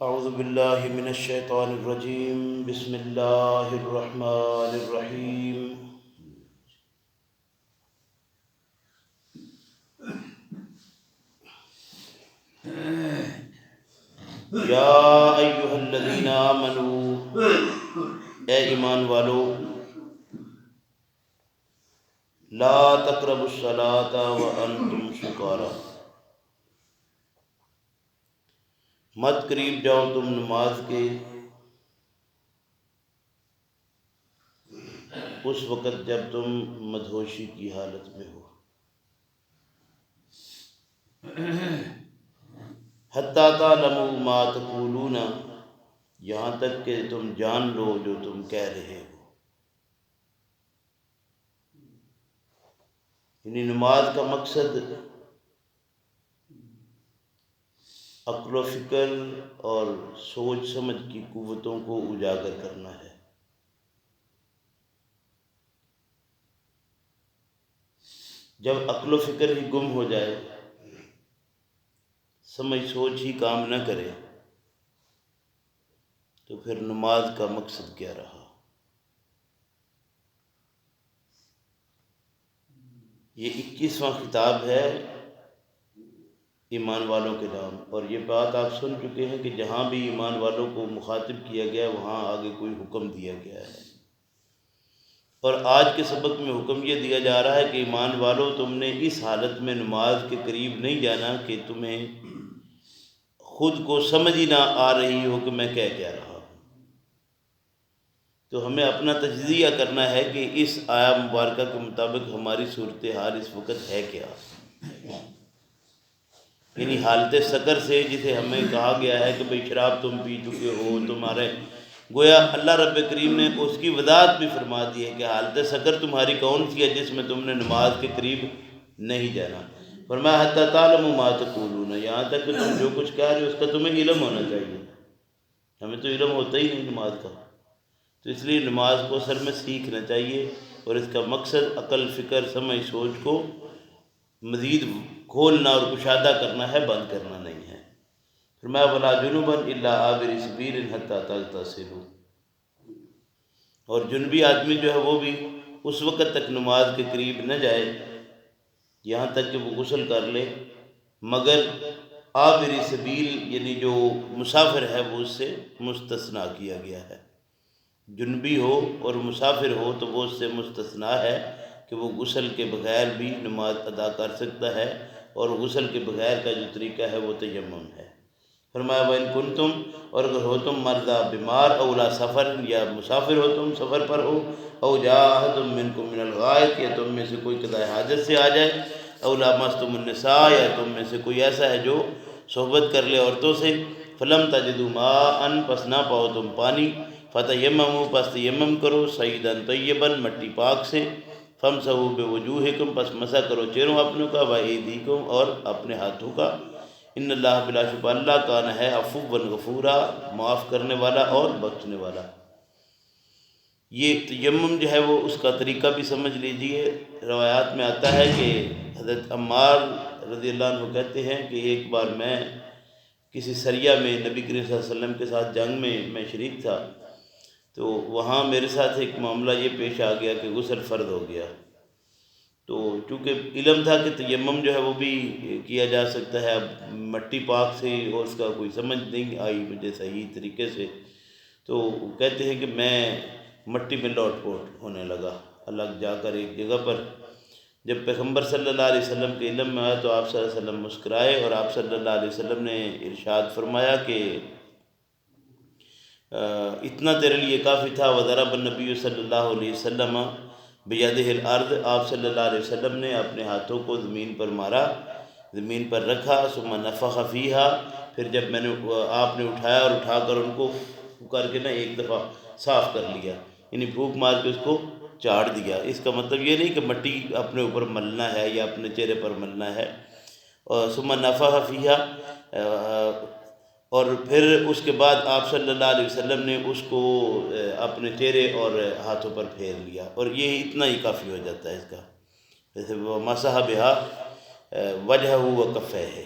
اعوذ باللہ من الشیطان الرجیم بسم اللہ الرحمن الرحیم یا ایہا الذین آمنوا، اے ایمان والو، لا تقربوا الصلاۃ وانتم سکارى، مت قریب جاؤ تم نماز کے اس وقت جب تم مدہوشی کی حالت میں ہو، حتیٰ تعلموا ما تقولون، یہاں تک کہ تم جان لو جو تم کہہ رہے ہو۔ یعنی نماز کا مقصد عقل و فکر اور سوچ سمجھ کی قوتوں کو اجاگر کرنا ہے۔ جب عقل و فکر ہی گم ہو جائے، سمجھ سوچ ہی کام نہ کرے، تو پھر نماز کا مقصد کیا رہا؟ یہ 21واں خطاب ہے ایمان والوں کے نام، اور یہ بات آپ سن چکے ہیں کہ جہاں بھی ایمان والوں کو مخاطب کیا گیا وہاں آگے کوئی حکم دیا گیا ہے، اور آج کے سبق میں حکم یہ دیا جا رہا ہے کہ ایمان والوں، تم نے اس حالت میں نماز کے قریب نہیں جانا کہ تمہیں خود کو سمجھ ہی نہ آ رہی ہو کہ میں کہہ کیا رہا ہوں۔ تو ہمیں اپنا تجزیہ کرنا ہے کہ اس آیہ مبارکہ کے مطابق ہماری صورتحال اس وقت ہے کیا۔ یعنی حالت سکر سے، جسے ہمیں کہا گیا ہے کہ بھئی شراب تم پی چکے ہو، تمہارے گویا اللہ رب کریم نے اس کی وضاحت بھی فرما دی ہے کہ حالت سکر تمہاری کون سی ہے جس میں تم نے نماز کے قریب نہیں جانا۔ فرمایا حتی تعلموا ما تقولون، یہاں تک کہ تم جو کچھ کہہ رہے ہو اس کا تمہیں علم ہونا چاہیے۔ ہمیں تو علم ہوتا ہی نہیں نماز کا، تو اس لیے نماز کو اصل میں سیکھنا چاہیے، اور اس کا مقصد عقل فکر سمجھ سوچ کو مزید کھولنا اور کشادہ کرنا ہے، بند کرنا نہیں ہے۔ فرمایا وَلَا جُنُبًا إِلَّا عَابِرِ سَبِيلٍ حَتَّىٰ تَغْتَسِلُوا، اور جنبی آدمی جو ہے وہ بھی اس وقت تک نماز کے قریب نہ جائے یہاں تک کہ وہ غسل کر لے، مگر عابر سبیل یعنی جو مسافر ہے وہ اس سے مستثنیٰ کیا گیا ہے۔ جنبی ہو اور مسافر ہو تو وہ اس سے مستثنیٰ ہے کہ وہ غسل کے بغیر بھی نماز ادا کر سکتا ہے، اور غسل کے بغیر کا جو طریقہ ہے وہ تیمم ہے۔ فرمایا وَإِن كُنتُم، اور اگر ہو تم مرضیٰ بیمار، او لا سفر، یا مسافر ہو تم سفر پر ہو، او جاء أحد منکم من الغائط، یا تم میں سے کوئی قضاء حاجت سے آ جائے، او لامستم النساء، یا تم میں سے کوئی ایسا ہے جو صحبت کر لے عورتوں سے، فلم تجدوا ماء، پس نہ پاؤ تم پانی، فتیمموا، پس تیمم کرو، صعیدا طیبا، مٹی پاک سے، فامسحوا بوجوہکم، پس مسح کرو چہروں اپنوں کا، وایدیکم، اور اپنے ہاتھوں کا، ان اللہ بلا شبہ اللہ کان ہے عفوا غفورا، معاف کرنے والا اور بخشنے والا۔ یہ تیمم جو ہے وہ اس کا طریقہ بھی سمجھ لیجئے۔ روایات میں آتا ہے کہ حضرت عمار رضی اللہ عنہ کہتے ہیں کہ ایک بار میں کسی سریہ میں نبی کریم صلی اللہ علیہ وسلم کے ساتھ جنگ میں شریک تھا، تو وہاں میرے ساتھ ایک معاملہ یہ پیش آ گیا کہ غسل فرض ہو گیا، تو چونکہ علم تھا کہ تیمم جو ہے وہ بھی کیا جا سکتا ہے، اب مٹی پاک سے، اور اس کا کوئی سمجھ نہیں آئی مجھے صحیح طریقے سے، تو کہتے ہیں کہ میں مٹی میں لوٹ پوٹ ہونے لگا الگ جا کر ایک جگہ پر۔ جب پیغمبر صلی اللہ علیہ وسلم کے علم میں آیا تو آپ صلی اللہ علیہ وسلم مسکرائے، اور آپ صلی اللہ علیہ وسلم نے ارشاد فرمایا کہ اتنا تیرے لیے کافی تھا۔ وضرب النبی صلی اللہ علیہ وسلم بیدہ الارض، آپ صلی اللہ علیہ وسلم نے اپنے ہاتھوں کو زمین پر مارا، زمین پر رکھا، ثم نفخ فیہا، پھر جب میں نے آپ نے اٹھایا اور اٹھا کر ان کو کر کے ایک دفعہ صاف کر لیا، یعنی پھونک مار کے اس کو چاڑ دیا۔ اس کا مطلب یہ نہیں کہ مٹی اپنے اوپر ملنا ہے یا اپنے چہرے پر ملنا ہے، اور ثم نفخ فیہا، اور پھر اس کے بعد آپ صلی اللہ علیہ وسلم نے اس کو اپنے چہرے اور ہاتھوں پر پھیر لیا، اور یہ اتنا ہی کافی ہو جاتا ہے اس کا۔ جیسے وہ مسح بہا وجہہ و کفیہ ہے،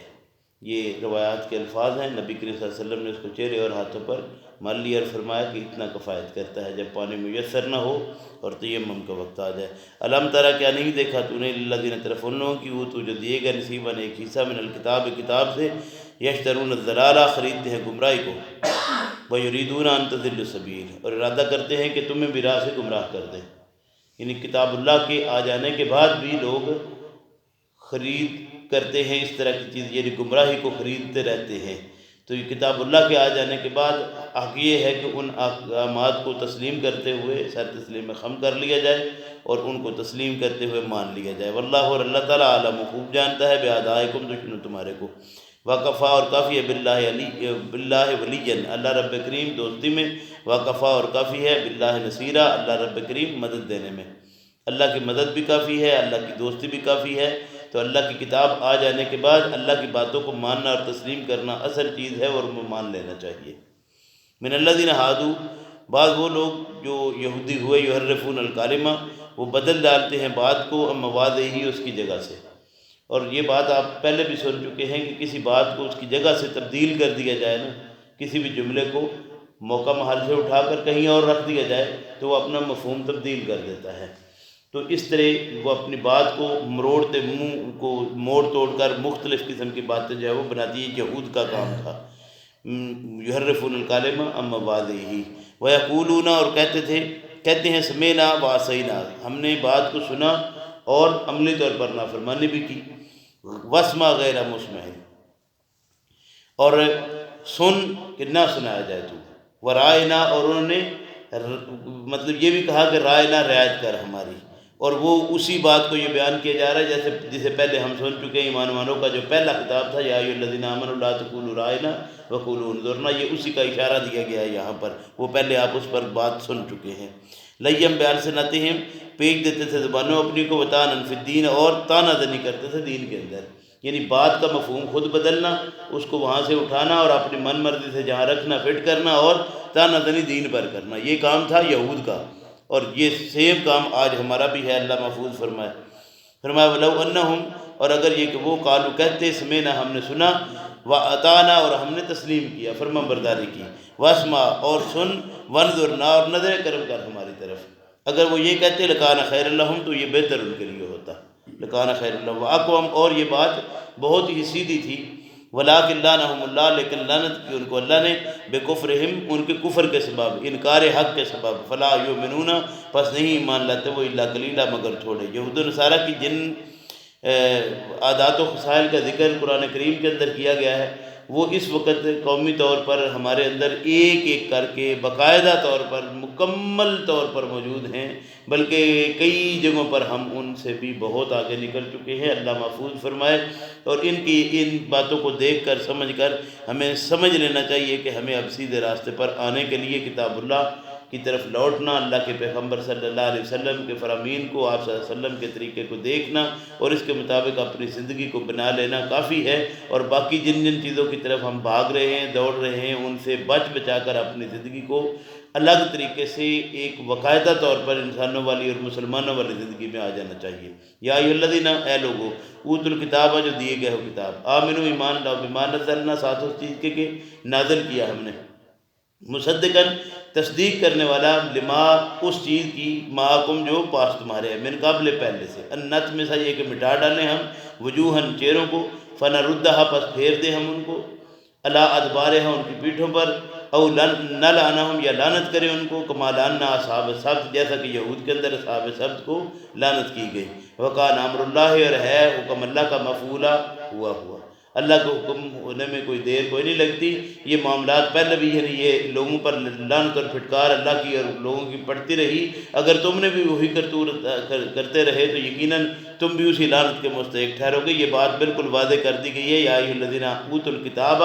یہ روایات کے الفاظ ہیں۔ نبی کریم صلی اللہ علیہ وسلم نے اس کو چہرے اور ہاتھوں پر مل لیا اور فرمایا کہ اتنا کفایت کرتا ہے جب پانی میسر نہ ہو اور تیمم کا وقت آ جائے۔ الم ترى کیا نہیں دیکھا تو نے للذین طرف ان لوگوں کی اوتوا جو دیے گئے نصیباً ایک حصہ من الکتاب کتاب سے، یشترون الضلالہ خریدتے ہیں گمراہی کو، ویریدون ان تضلوا السبیل اور ارادہ کرتے ہیں کہ تمہیں بھی راہ سے گمراہ کر دیں۔ یعنی کتاب اللہ کے آ جانے کے بعد بھی لوگ خرید کرتے ہیں اس طرح کی چیز، یعنی گمراہی کو خریدتے رہتے ہیں۔ تو یہ کتاب اللہ کے آ جانے کے بعد حق یہ ہے کہ ان احکامات کو تسلیم کرتے ہوئے سر تسلیم خم کر لیا جائے اور ان کو تسلیم کرتے ہوئے مان لیا جائے۔ واللہ اور اللہ تعالیٰ عالم خوب جانتا ہے بِأَعْدَائِكُمْ دشمنوں تمہارے کو، وَكَفَىٰ اور کافی ہے باللہ ولیًّا اللہ رب کریم دوستی میں، وَكَفَىٰ اور کافی ہے باللہ نصیرا اللہ رب کریم مدد دینے میں۔ اللہ کی مدد بھی کافی ہے، اللہ کی دوستی بھی کافی ہے۔ تو اللہ کی کتاب آ جانے کے بعد اللہ کی باتوں کو ماننا اور تسلیم کرنا اصل چیز ہے اور وہ مان لینا چاہیے۔ من الذین ہادوا بعض وہ لوگ جو یہودی ہوئے، یحرفون الکلمہ وہ بدل ڈالتے ہیں بات کو عن مواضعہ اس کی جگہ سے۔ اور یہ بات آپ پہلے بھی سن چکے ہیں کہ کسی بات کو اس کی جگہ سے تبدیل کر دیا جائے نا، کسی بھی جملے کو موقع محل سے اٹھا کر کہیں اور رکھ دیا جائے تو وہ اپنا مفہوم تبدیل کر دیتا ہے۔ تو اس طرح وہ اپنی بات کو مروڑتے، منہ کو موڑ توڑ کر مختلف قسم کی باتیں جو ہے وہ بناتی ہے۔ یہود کا کام تھا۔ یحرفون الکلمہ عن مواضعہ ویقولون اور کہتے ہیں سمعنا وعصینا ہم نے بات کو سنا اور عملی طور پر نافرمانی بھی کی، واسمع غیر مسمع اور سن کہ نہ سنایا جائے تو، ورائنا اور انہوں نے مطلب یہ بھی کہا کہ رائنا رعایت کر ہماری، اور وہ اسی بات کو یہ بیان کیا جا رہا ہے جیسے پہلے ہم سن چکے ہیں۔ ایمان والوں کا جو پہلا خطاب تھا یا ایھا الذین آمنوا لا تقولوا رائنا وقولوا انظرنا، یہ اسی کا اشارہ دیا گیا ہے یہاں پر، وہ پہلے آپ اس پر بات سن چکے ہیں۔ لیم بألسنتہم پیچ دیتے تھے زبانوں اپنی کو، وطعنا فی الدین اور طعنہ زنی کرتے تھے دین کے اندر، یعنی بات کا مفہوم خود بدلنا، اس کو وہاں سے اٹھانا اور اپنی من مرضی سے جہاں رکھنا فٹ کرنا اور طعنہ زنی دین پر کرنا، یہ کام تھا یہود کا، اور یہ سیم کام آج ہمارا بھی ہے۔ اللہ محفوظ فرمایا وَلَوْ أَنَّهُمْ اور اگر یہ کہ وہ قالوا کہتے سمعنا ہم نے سنا، وَأَطَعْنَا اور ہم نے تسلیم کیا فرمان برداری کی، وَاسْمَعْ اور سن، وَانظُرْنَا اور نظر کرم کر ہماری طرف، اگر وہ یہ کہتے لَكَانَ خَيْرًا لَهُمْ تو یہ بہتر ان کے لیے ہوتا، لَكَانَ خَيْرًا لَهُمْ وَأَقْوَمْ اور یہ بات بہت ہی سیدھی تھی، وَلَٰكِن لَعْنَهُمُ اللَّهُ لیکن لعنت کی ان کو اللہ نے، بِكُفْرِهِمْ ان کے کفر کے سبب، انکار حق کے سبب، فَلَا يُؤْمِنُونَ پس نہیں ایمان لاتے وہ الا قلیلا مگر تھوڑے۔ یہود و نصارہ کی جن عادات و خصائل کا ذکر قرآن کریم کے اندر کیا گیا ہے وہ اس وقت قومی طور پر ہمارے اندر ایک ایک کر کے باقاعدہ طور پر مکمل طور پر موجود ہیں، بلکہ کئی جگہوں پر ہم ان سے بھی بہت آگے نکل چکے ہیں۔ اللہ محفوظ فرمائے، اور ان باتوں کو دیکھ کر سمجھ کر ہمیں سمجھ لینا چاہیے کہ ہمیں اب سیدھے راستے پر آنے کے لیے کتاب اللہ کی طرف لوٹنا، اللہ کے پیغمبر صلی اللہ علیہ وسلم کے فرامین کو، آپ صلی اللہ علیہ وسلم کے طریقے کو دیکھنا اور اس کے مطابق اپنی زندگی کو بنا لینا کافی ہے، اور باقی جن جن چیزوں کی طرف ہم بھاگ رہے ہیں، دوڑ رہے ہیں، ان سے بچا کر اپنی زندگی کو الگ طریقے سے ایک باقاعدہ طور پر انسانوں والی اور مسلمانوں والی زندگی میں آ جانا چاہیے۔ یا ایھا الذین اے لوگو اوتوا الکتاب جو دیے گئے ہو کتاب، آمنو ایمان لاؤ بما نزلنا ساتھ اس چیز کے نازل کیا ہم نے، مصدقاً تصدیق کرنے والا، لما اس چیز کی، معکم جو پاس تمہارے ہے، من قبل پہلے سے، ان نطمس یہ کہ مٹا ڈالیں ہم، وجوہن چہروں کو، فنردھا پس پھیر دیں ہم ان کو، علی ادبارہا ان کی پیٹھوں پر، او نلعنہم یا لعنت کریں ان کو، کما لعنا اصحاب السبت جیسا کہ یہود کے اندر اصحاب سبت کو لعنت کی گئی، وکان امر اللہ اور ہے حکم اللہ کا مفعولا ہوا۔ اللہ کو حکم ہونے میں کوئی دیر کوئی نہیں لگتی۔ یہ معاملات پہلے بھی یعنی یہ لوگوں پر لعنت اور پھٹکار اللہ کی اور لوگوں کی پڑتی رہی، اگر تم نے بھی وہی کرتے رہے تو یقیناً تم بھی اسی لعنت کے مستحق ٹھہرو گے۔ یہ بات بالکل واضح کر دی گئی ہے، یا ایھا الذین اوتوا الکتاب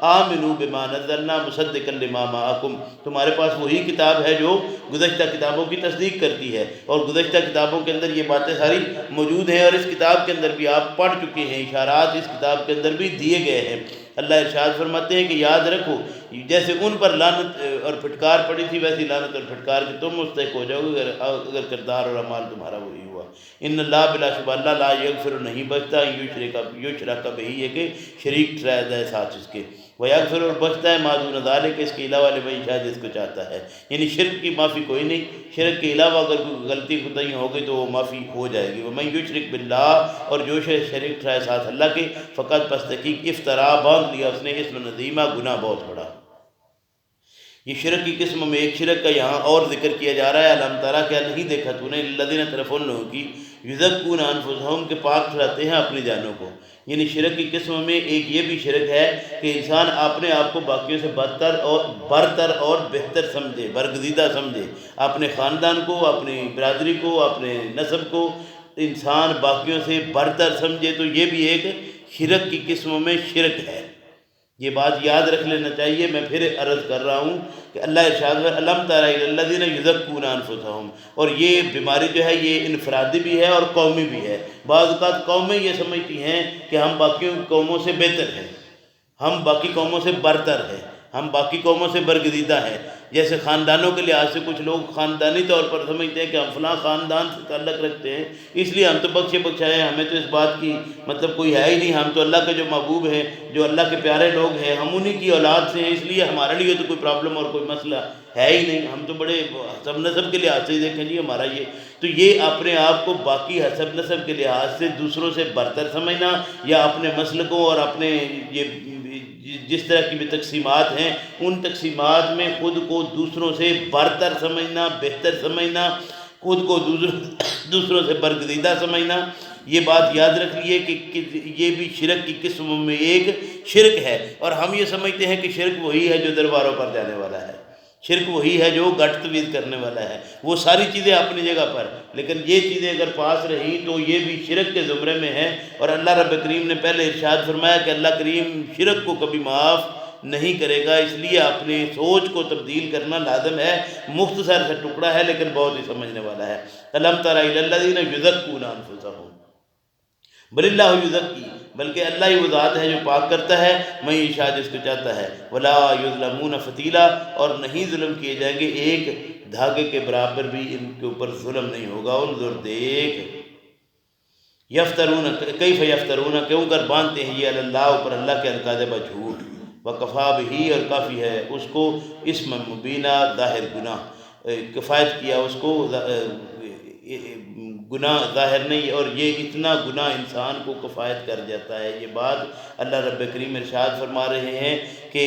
آمنوا بما نزلنا مصدقا لما معکم، تمہارے پاس وہی کتاب ہے جو گزشتہ کتابوں کی تصدیق کرتی ہے، اور گزشتہ کتابوں کے اندر یہ باتیں ساری موجود ہیں، اور اس کتاب کے اندر بھی آپ پڑھ چکے ہیں، اشارات اس کتاب کے اندر بھی دیے گئے ہیں۔ اللہ ارشاد فرماتے ہیں کہ یاد رکھو جیسے ان پر لعنت اور پھٹکار پڑی تھی ویسی لعنت اور پھٹکار کہ تم مستحق ہو جاؤ گے اگر کردار اور اعمال تمہارا وہی ہوا۔ ان اللہ بلا شبہ اللہ لا یغفر نہیں بچتا یشرک بہ یہ کہ شریک ٹھہرا جائے ساتھ اس کے، ویغفر اور بچتا ہے ما دون ذالک اس کے علاوہ لمن یشاء جس کو چاہتا ہے، یعنی شرک کی معافی کوئی نہیں، شرک کے علاوہ اگر کوئی غلطی کوتاہی ہوگی تو وہ معافی ہو جائے گی۔ ومن یشرک باللہ اور جو شریک ٹھہرائے ساتھ اللہ کے، فقط پس تحقیق افترا باندھ لیا اس نے اسم عظیما گناہ بہت بڑا۔ یہ شرک کی قسم میں ایک شرک کا یہاں اور ذکر کیا جا رہا ہے، علم ترا کیا نہیں دیکھا تو نے الذین طرف ان لوگوں کی یزکون انفسہم کے پاک ٹھہراتے ہیں اپنی جانوں کو، یعنی شرک کی قسم میں ایک یہ بھی شرک ہے کہ انسان اپنے آپ کو باقیوں سے برتر اور بہتر سمجھے، برگزیدہ سمجھے، اپنے خاندان کو، اپنی برادری کو، اپنے نسب کو انسان باقیوں سے برتر سمجھے، تو یہ بھی ایک شرک کی قسموں میں شرک ہے۔ یہ بات یاد رکھ لینا چاہیے۔ میں پھر عرض کر رہا ہوں کہ اللہ ارشاد ہے الم تر الی الذین یزکون انفسہم، اور یہ بیماری جو ہے یہ انفرادی بھی ہے اور قومی بھی ہے۔ بعض اوقات قومیں یہ سمجھتی ہیں کہ ہم باقی قوموں سے بہتر ہیں، ہم باقی قوموں سے برتر ہیں، ہم باقی قوموں سے برگزیدہ ہیں۔ جیسے خاندانوں کے لحاظ سے کچھ لوگ خاندانی طور پر سمجھتے ہیں کہ ہم فلاں خاندان سے تعلق رکھتے ہیں، اس لیے ہم تو بخشے بخشائے ہیں، ہمیں تو اس بات کی مطلب کوئی ہے ہی نہیں، ہم تو اللہ کے جو محبوب ہیں، جو اللہ کے پیارے لوگ ہیں، ہم انہی کی اولاد سے ہیں، اس لیے ہمارے لیے تو کوئی پرابلم اور کوئی مسئلہ ہے ہی نہیں، ہم تو بڑے حسب نسب کے لحاظ سے دیکھیں جی ہمارا یہ تو یہ اپنے آپ کو باقی حسب نسب کے لحاظ سے دوسروں سے برتر سمجھنا، یا اپنے مسلکوں اور اپنے یہ جس طرح کی بھی تقسیمات ہیں ان تقسیمات میں خود کو دوسروں سے برتر سمجھنا، بہتر سمجھنا، خود کو دوسروں سے برگزیدہ سمجھنا، یہ بات یاد رکھ لیے کہ یہ بھی شرک کی قسموں میں ایک شرک ہے۔ اور ہم یہ سمجھتے ہیں کہ شرک وہی ہے جو درباروں پر جانے والا ہے، شرک وہی ہے جو گٹ تویز کرنے والا ہے، وہ ساری چیزیں اپنی جگہ پر، لیکن یہ چیزیں اگر پاس رہیں تو یہ بھی شرک کے زمرے میں ہیں۔ اور اللہ رب کریم نے پہلے ارشاد فرمایا کہ اللہ کریم شرک کو کبھی معاف نہیں کرے گا، اس لیے اپنی سوچ کو تبدیل کرنا لازم ہے۔ مختصر سے ٹکڑا ہے لیکن بہت ہی سمجھنے والا ہے۔ الم تر الی الذین یزکون انفسہم بل اللہ یزکی، بلکہ اللہ ہی وہ ذات ہے جو پاک کرتا ہے من یشاء جس کو چاہتا ہے، ولا یظلمون فتیلا اور نہیں ظلم کیے جائیں گے، ایک دھاگے کے برابر بھی ان کے اوپر ظلم نہیں ہوگا۔ انظر دیکھ، یفترون کیف یفترون کیوں کر باندھتے ہیں یہ اللہ اوپر اللہ کے الکاذب جھوٹ، وکفا بہ اور کافی ہے اس کو اسم مبینہ ظاہر گناہ، کفایت کیا اس کو گناہ ظاہر نہیں، اور یہ اتنا گناہ انسان کو کفایت کر جاتا ہے۔ یہ بات اللہ رب کریم ارشاد فرما رہے ہیں کہ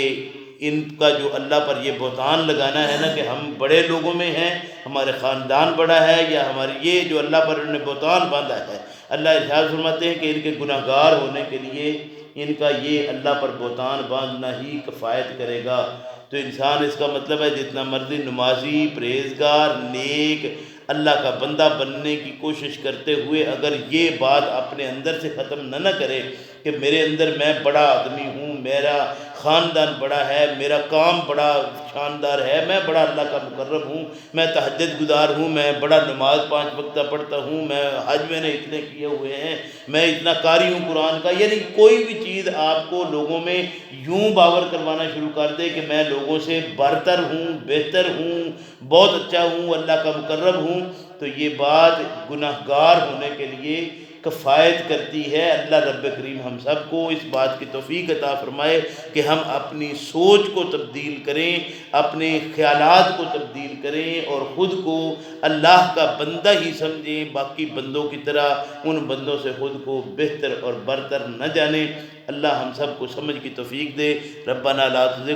ان کا جو اللہ پر یہ بہتان لگانا ہے نا کہ ہم بڑے لوگوں میں ہیں، ہمارے خاندان بڑا ہے، یا ہماری یہ جو اللہ پر انہوں نے بہتان باندھا ہے، اللہ ارشاد فرماتے ہیں کہ ان کے گناہ گار ہونے کے لیے ان کا یہ اللہ پر بہتان باندھنا ہی کفایت کرے گا۔ تو انسان اس کا مطلب ہے جتنا مرضی نمازی، پرہیزگار، نیک، اللہ کا بندہ بننے کی کوشش کرتے ہوئے اگر یہ بات اپنے اندر سے ختم نہ کرے کہ میرے اندر میں بڑا آدمی ہوں، میرا خاندان بڑا ہے، میرا کام بڑا شاندار ہے، میں بڑا اللہ کا مقرب ہوں، میں تہجد گزار ہوں، میں بڑا نماز 5 وقتہ پڑھتا ہوں، میں حج میں نے اتنے کیے ہوئے ہیں، میں اتنا قاری ہوں قرآن کا، یعنی کوئی بھی چیز آپ کو لوگوں میں یوں باور کروانا شروع کر دے کہ میں لوگوں سے برتر ہوں، بہتر ہوں، بہت اچھا ہوں، اللہ کا مقرب ہوں، تو یہ بات گناہ گار ہونے کے لیے کفایت کرتی ہے۔ اللہ رب کریم ہم سب کو اس بات کی توفیق عطا فرمائے کہ ہم اپنی سوچ کو تبدیل کریں، اپنے خیالات کو تبدیل کریں، اور خود کو اللہ کا بندہ ہی سمجھیں، باقی بندوں کی طرح ان بندوں سے خود کو بہتر اور برتر نہ جانیں۔ اللہ ہم سب کو سمجھ کی توفیق دے۔ ربنا لا تزغ